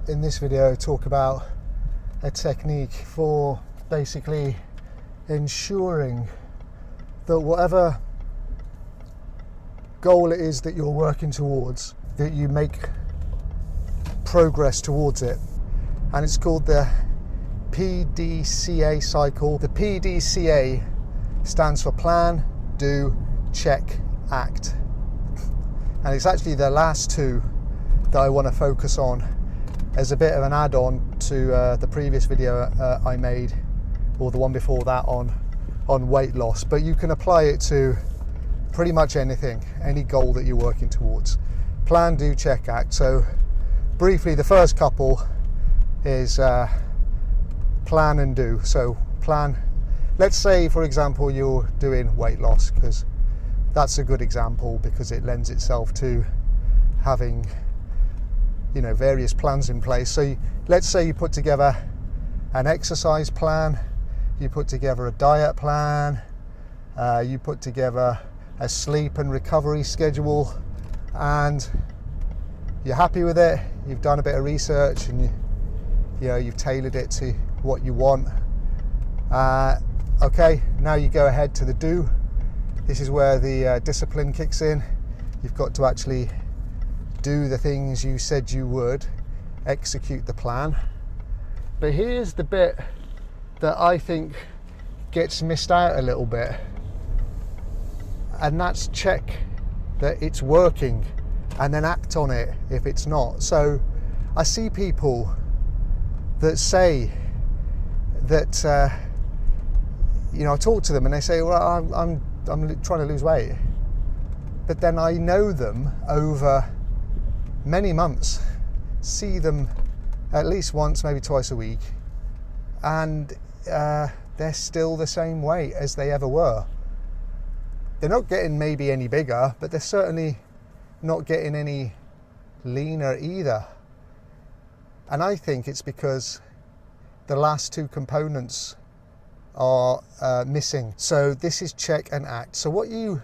in this video talk about a technique for basically ensuring that whatever goal it is that you're working towards, that you make progress towards it. And it's called the PDCA cycle. The PDCA stands for plan, do, check, act. And it's actually the last two that I want to focus on as a bit of an add-on to the previous video I made, or the one before that on weight loss. But you can apply it to pretty much anything, any goal that you're working towards. Plan, do, check, act. So briefly, the first couple is plan and do. So plan, let's say for example you're doing weight loss, because that's a good example because it lends itself to having, you know, various plans in place. So let's say you put together an exercise plan, you put together a diet plan, you put together a sleep and recovery schedule, and you're happy with it. You've done a bit of research and you've tailored it to what you want. Okay, now you go ahead to the do. This is where the discipline kicks in. You've got to actually do the things you said you would, execute the plan. But here's the bit that I think gets missed out a little bit, and that's check that it's working and then act on it if it's not. So I see people that say that, I talk to them and they say, well, I'm trying to lose weight. But then I know them over many months, see them at least once, maybe twice a week, and they're still the same weight as they ever were. They're not getting maybe any bigger, but they're certainly not getting any leaner either. And I think it's because the last two components are missing. So this is check and act. So what you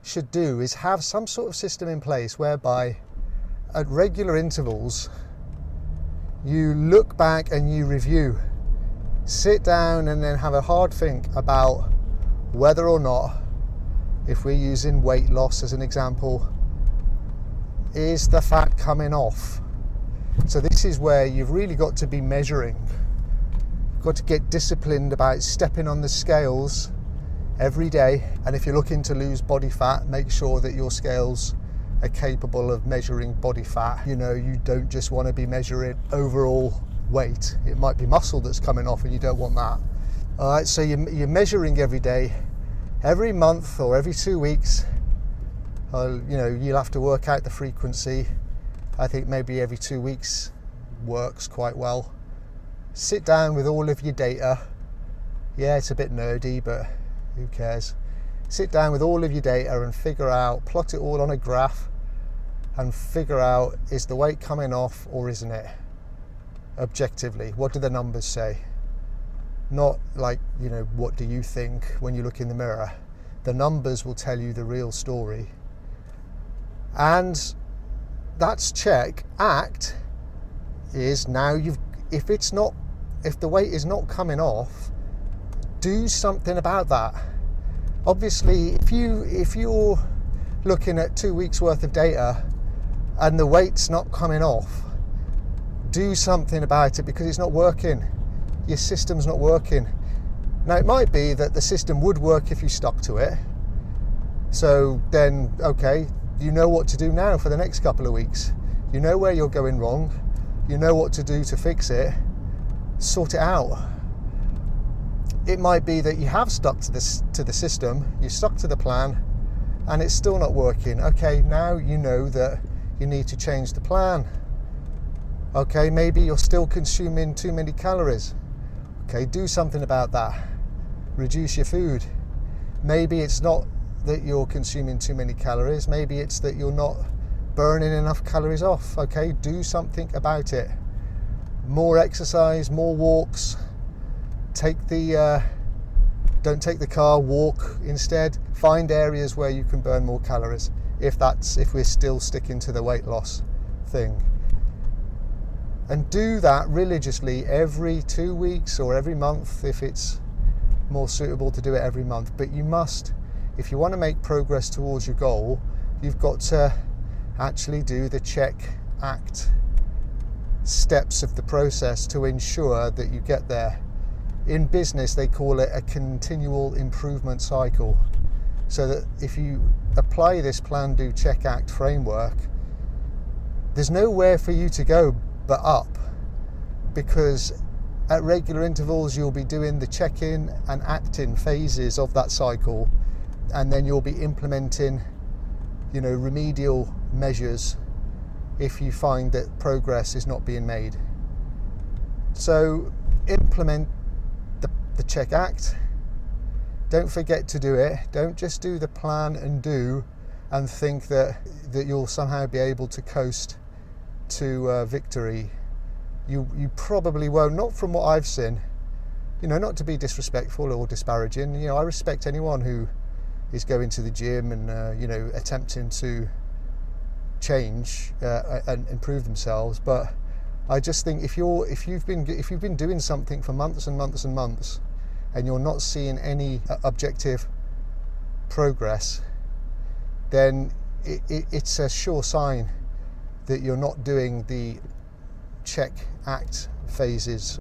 should do is have some sort of system in place whereby at regular intervals you look back and you review. Sit down and then have a hard think about whether or not, if we're using weight loss as an example, is the fat coming off? So this is where you've really got to be measuring. You've got to get disciplined about stepping on the scales every day. And if you're looking to lose body fat, make sure that your scales are capable of measuring body fat. You don't just want to be measuring overall weight. It might be muscle that's coming off and you don't want that. All right, so you're measuring every day, every month or every 2 weeks. You'll have to work out the frequency. I think maybe every 2 weeks works quite well. Sit down with all of your data. Yeah, it's a bit nerdy, but who cares? Sit down with all of your data and figure out, plot it all on a graph and figure out, is the weight coming off or isn't it? Objectively, what do the numbers say? Not like, what do you think when you look in the mirror? The numbers will tell you the real story. And that's check. Act is now if the weight is not coming off, do something about that. Obviously, if you're looking at 2 weeks worth of data and the weight's not coming off, do something about it because it's not working. Your system's not working. Now, it might be that the system would work if you stuck to it. So then, okay, you know what to do now for the next couple of weeks. You know where you're going wrong. You know what to do to fix it. Sort it out. It might be that you have stuck to the system, you stuck to the plan, and it's still not working. Okay, now you know that you need to change the plan. Okay, maybe you're still consuming too many calories. Okay, do something about that. Reduce your food. Maybe it's not that you're consuming too many calories, maybe it's that you're not burning enough calories off. Okay, do something about it. More exercise, more walks. Don't take the car, walk instead. Find areas where you can burn more calories if we're still sticking to the weight loss thing. And do that religiously every 2 weeks or every month if it's more suitable to do it every month. But you must, if you want to make progress towards your goal, you've got to actually do the check, act steps of the process to ensure that you get there. In business, they call it a continual improvement cycle. So that if you apply this plan, do, check, act framework, there's nowhere for you to go but up, because at regular intervals you'll be doing the check-in and act-in phases of that cycle, and then you'll be implementing, remedial measures if you find that progress is not being made. So implement the check, act. Don't forget to do it. Don't just do the plan and do and think that you'll somehow be able to coast to victory. You probably won't, not from what I've seen. Not to be disrespectful or disparaging. I respect anyone who is going to the gym and attempting to change and improve themselves. But I just think if you've been doing something for months and months and months, and you're not seeing any objective progress, then it's a sure sign that you're not doing the check, act phases